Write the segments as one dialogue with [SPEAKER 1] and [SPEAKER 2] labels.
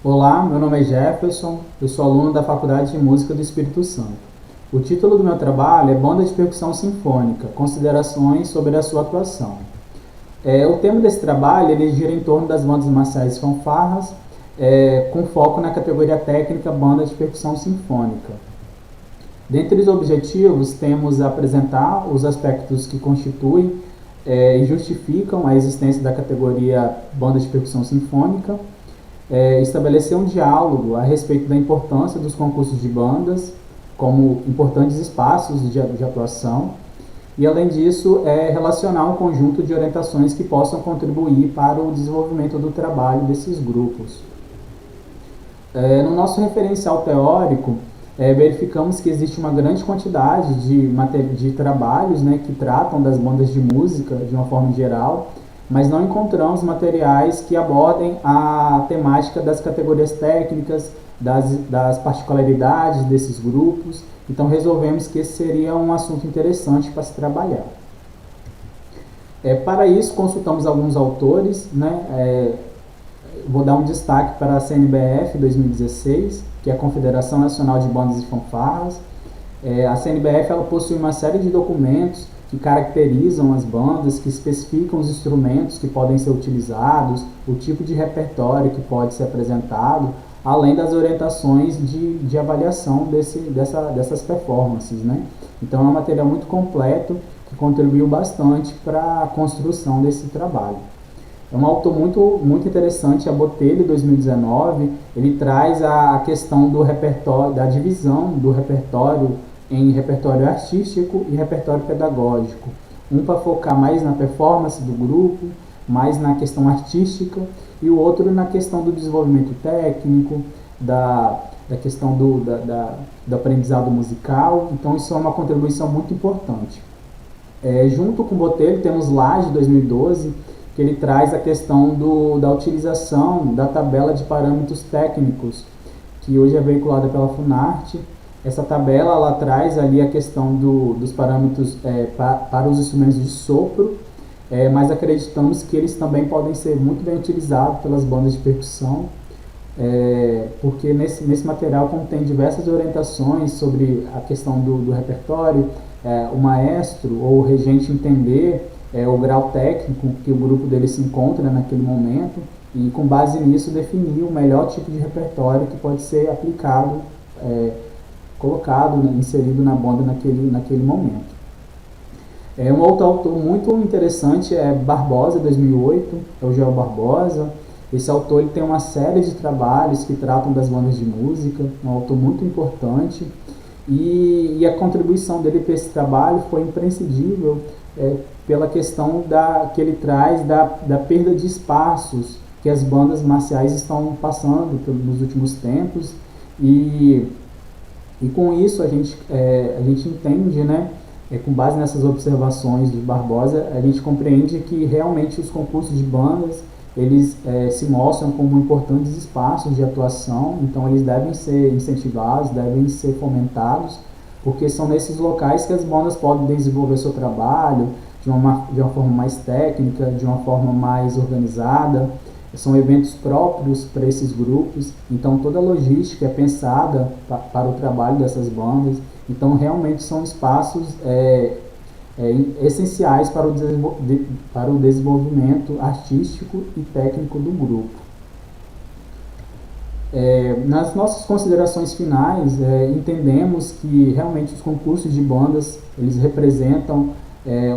[SPEAKER 1] Olá, meu nome é Jefferson, eu sou aluno da Faculdade de Música do Espírito Santo. O título do meu trabalho é Banda de Percussão Sinfônica, considerações sobre a sua atuação. O tema desse trabalho ele gira em torno das bandas marciais e fanfarras, com foco na categoria técnica Banda de Percussão Sinfônica. Dentre os objetivos, temos apresentar os aspectos que constituem e justificam a existência da categoria Banda de Percussão Sinfônica, estabelecer um diálogo a respeito da importância dos concursos de bandas como importantes espaços de atuação e, além disso, relacionar um conjunto de orientações que possam contribuir para o desenvolvimento do trabalho desses grupos. No nosso referencial teórico, verificamos que existe uma grande quantidade de trabalhos, né, que tratam das bandas de música de uma forma geral, mas não encontramos materiais que abordem a temática das categorias técnicas, das particularidades desses grupos. Então resolvemos que esse seria um assunto interessante para se trabalhar. Para isso, consultamos alguns autores, né? Vou dar um destaque para a CNBF 2016, que é a Confederação Nacional de Bandas e Fanfarras. A CNBF ela possui uma série de documentos que caracterizam as bandas, que especificam os instrumentos que podem ser utilizados, o tipo de repertório que pode ser apresentado, além das orientações de avaliação dessas performances, né? Então é um material muito completo que contribuiu bastante para a construção desse trabalho. É um autor muito interessante, a Botelho, 2019, ele traz a questão do repertório, da divisão do repertório em repertório artístico e repertório pedagógico. Um para focar mais na performance do grupo, mais na questão artística, e o outro na questão do desenvolvimento técnico, da questão do aprendizado musical. Então isso é uma contribuição muito importante. Junto com o Botelho temos Laje, 2012, que ele traz a questão da utilização da tabela de parâmetros técnicos, que hoje é veiculada pela Funarte. Essa tabela ela traz ali a questão dos parâmetros para os instrumentos de sopro, mas acreditamos que eles também podem ser muito bem utilizados pelas bandas de percussão, porque nesse material contém diversas orientações sobre a questão do repertório, o maestro ou o regente entender o grau técnico que o grupo dele se encontra naquele momento e, com base nisso, definir o melhor tipo de repertório que pode ser aplicado, colocado, né, inserido na banda naquele momento. Um outro autor muito interessante é Barbosa, 2008, é o Joel Barbosa. Esse autor ele tem uma série de trabalhos que tratam das bandas de música, um autor muito importante, e a contribuição dele para esse trabalho foi imprescindível pela questão que ele traz da perda de espaços que as bandas marciais estão passando nos últimos tempos, e com isso a gente entende, né, com base nessas observações de Barbosa, a gente compreende que realmente os concursos de bandas eles se mostram como importantes espaços de atuação, então eles devem ser incentivados, devem ser fomentados, porque são nesses locais que as bandas podem desenvolver seu trabalho de uma forma mais técnica, de uma forma mais organizada. São eventos próprios para esses grupos, então toda a logística é pensada para o trabalho dessas bandas. Então realmente são espaços essenciais para o desenvolvimento artístico e técnico do grupo. Nas nossas considerações finais, entendemos que realmente os concursos de bandas eles representam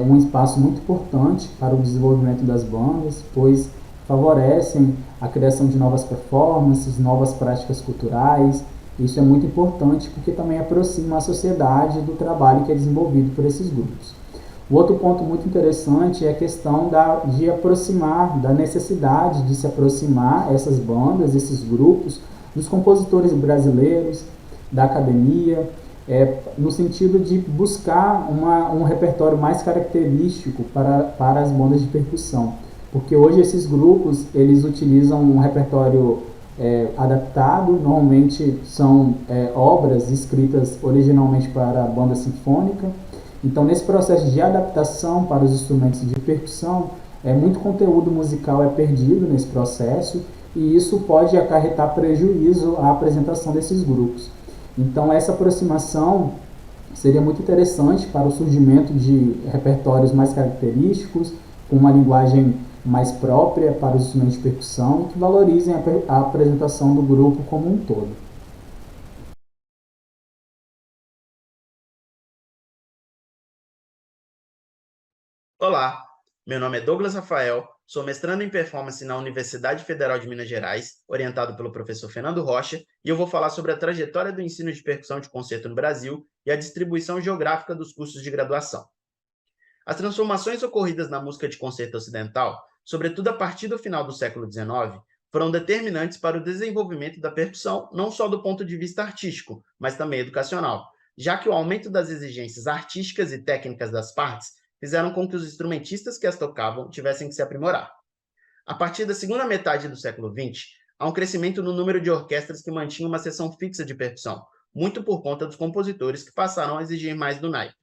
[SPEAKER 1] um espaço muito importante para o desenvolvimento das bandas, pois favorecem a criação de novas performances, novas práticas culturais. Isso é muito importante porque também aproxima a sociedade do trabalho que é desenvolvido por esses grupos. O outro ponto muito interessante é a questão de aproximar, da necessidade de se aproximar essas bandas, esses grupos, dos compositores brasileiros, da academia, no sentido de buscar um repertório mais característico para as bandas de percussão. Porque hoje esses grupos eles utilizam um repertório adaptado, normalmente são obras escritas originalmente para a banda sinfônica. Então, nesse processo de adaptação para os instrumentos de percussão, muito conteúdo musical é perdido nesse processo e isso pode acarretar prejuízo à apresentação desses grupos. Então, essa aproximação seria muito interessante para o surgimento de repertórios mais característicos, com uma linguagem mais própria para os instrumentos de percussão e que valorizem a apresentação do grupo como um todo.
[SPEAKER 2] Olá, meu nome é Douglas Rafael, sou mestrando em performance na Universidade Federal de Minas Gerais, orientado pelo professor Fernando Rocha, e eu vou falar sobre a trajetória do ensino de percussão de concerto no Brasil e a distribuição geográfica dos cursos de graduação. As transformações ocorridas na música de concerto ocidental, sobretudo a partir do final do século XIX, foram determinantes para o desenvolvimento da percussão, não só do ponto de vista artístico, mas também educacional, já que o aumento das exigências artísticas e técnicas das partes fizeram com que os instrumentistas que as tocavam tivessem que se aprimorar. A partir da segunda metade do século XX, há um crescimento no número de orquestras que mantinham uma seção fixa de percussão, muito por conta dos compositores que passaram a exigir mais do naipe.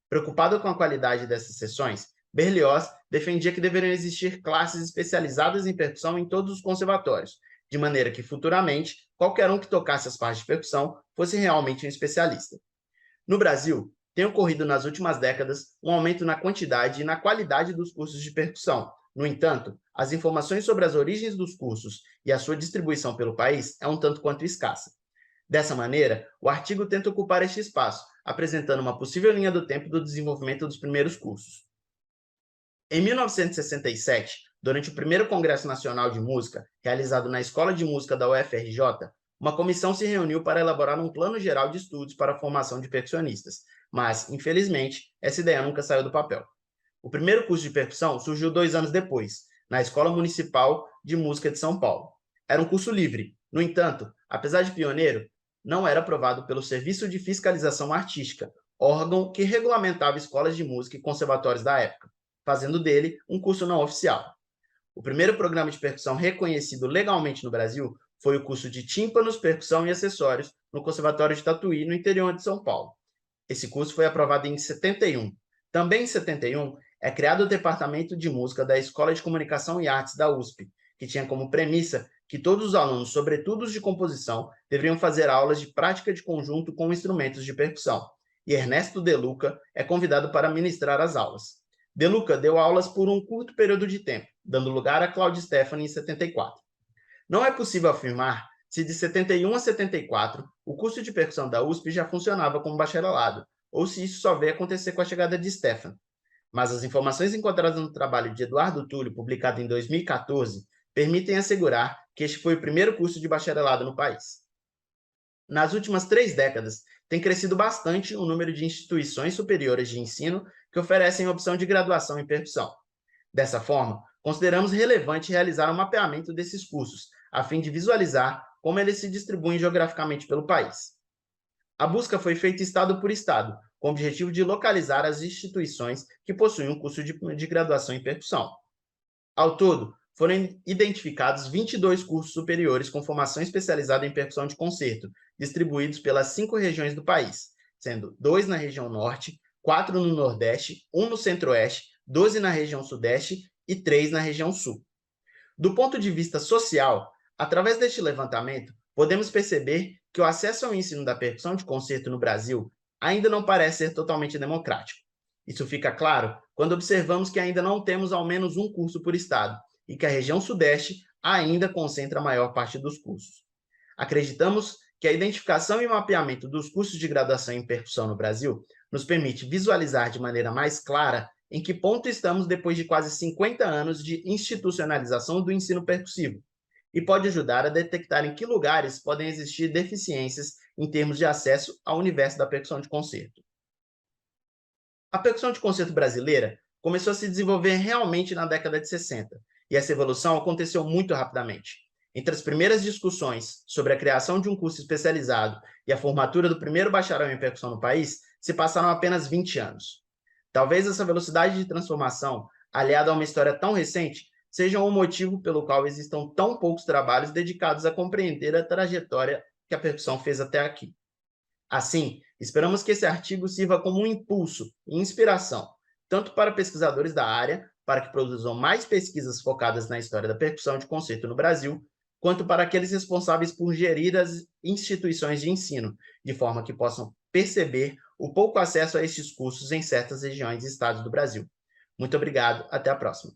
[SPEAKER 2] Preocupado com a qualidade dessas sessões, Berlioz defendia que deveriam existir classes especializadas em percussão em todos os conservatórios, de maneira que, futuramente, qualquer um que tocasse as partes de percussão fosse realmente um especialista. No Brasil, tem ocorrido nas últimas décadas um aumento na quantidade e na qualidade dos cursos de percussão. No entanto, as informações sobre as origens dos cursos e a sua distribuição pelo país é um tanto quanto escassa. Dessa maneira, o artigo tenta ocupar este espaço, apresentando uma possível linha do tempo do desenvolvimento dos primeiros cursos. Em 1967, durante o primeiro Congresso Nacional de Música, realizado na Escola de Música da UFRJ, uma comissão se reuniu para elaborar um plano geral de estudos para a formação de percussionistas, mas, infelizmente, essa ideia nunca saiu do papel. O primeiro curso de percussão surgiu 2 anos depois, na Escola Municipal de Música de São Paulo. Era um curso livre. No entanto, apesar de pioneiro, não era aprovado pelo Serviço de Fiscalização Artística, órgão que regulamentava escolas de música e conservatórios da época, fazendo dele um curso não oficial. O primeiro programa de percussão reconhecido legalmente no Brasil foi o curso de tímpanos, percussão e acessórios no Conservatório de Tatuí, no interior de São Paulo. Esse curso foi aprovado em 71. Também em 71, é criado o Departamento de Música da Escola de Comunicação e Artes da USP, que tinha como premissa que todos os alunos, sobretudo os de composição, deveriam fazer aulas de prática de conjunto com instrumentos de percussão. E Ernesto De Luca é convidado para ministrar as aulas. De Luca deu aulas por um curto período de tempo, dando lugar a Claude Stephanie em 74. Não é possível afirmar se de 71 a 74 o curso de percussão da USP já funcionava como bacharelado, ou se isso só veio acontecer com a chegada de Stefan. Mas as informações encontradas no trabalho de Eduardo Túlio, publicado em 2014, permitem assegurar que este foi o primeiro curso de bacharelado no país. Nas últimas 3 décadas, tem crescido bastante o número de instituições superiores de ensino que oferecem opção de graduação em percussão. Dessa forma, consideramos relevante realizar um mapeamento desses cursos, a fim de visualizar como eles se distribuem geograficamente pelo país. A busca foi feita estado por estado, com o objetivo de localizar as instituições que possuem um curso de graduação em percussão. Ao todo, foram identificados 22 cursos superiores com formação especializada em percussão de concerto, distribuídos pelas 5 regiões do país, sendo 2 na região norte, 4 no nordeste, 1 no centro-oeste, 12 na região sudeste e 3 na região sul. Do ponto de vista social, através deste levantamento, podemos perceber que o acesso ao ensino da percussão de concerto no Brasil ainda não parece ser totalmente democrático. Isso fica claro quando observamos que ainda não temos ao menos um curso por estado e que a região sudeste ainda concentra a maior parte dos cursos. Acreditamos que a identificação e mapeamento dos cursos de graduação em percussão no Brasil nos permite visualizar de maneira mais clara em que ponto estamos depois de quase 50 anos de institucionalização do ensino percussivo, e pode ajudar a detectar em que lugares podem existir deficiências em termos de acesso ao universo da percussão de concerto. A percussão de concerto brasileira começou a se desenvolver realmente na década de 60, e essa evolução aconteceu muito rapidamente. Entre as primeiras discussões sobre a criação de um curso especializado e a formatura do primeiro bacharel em percussão no país, se passaram apenas 20 anos. Talvez essa velocidade de transformação, aliada a uma história tão recente, seja um motivo pelo qual existam tão poucos trabalhos dedicados a compreender a trajetória que a percussão fez até aqui. Assim, esperamos que esse artigo sirva como um impulso e inspiração, tanto para pesquisadores da área, para que produzam mais pesquisas focadas na história da percussão de concerto no Brasil, quanto para aqueles responsáveis por gerir as instituições de ensino, de forma que possam perceber o pouco acesso a estes cursos em certas regiões e estados do Brasil. Muito obrigado, até a próxima.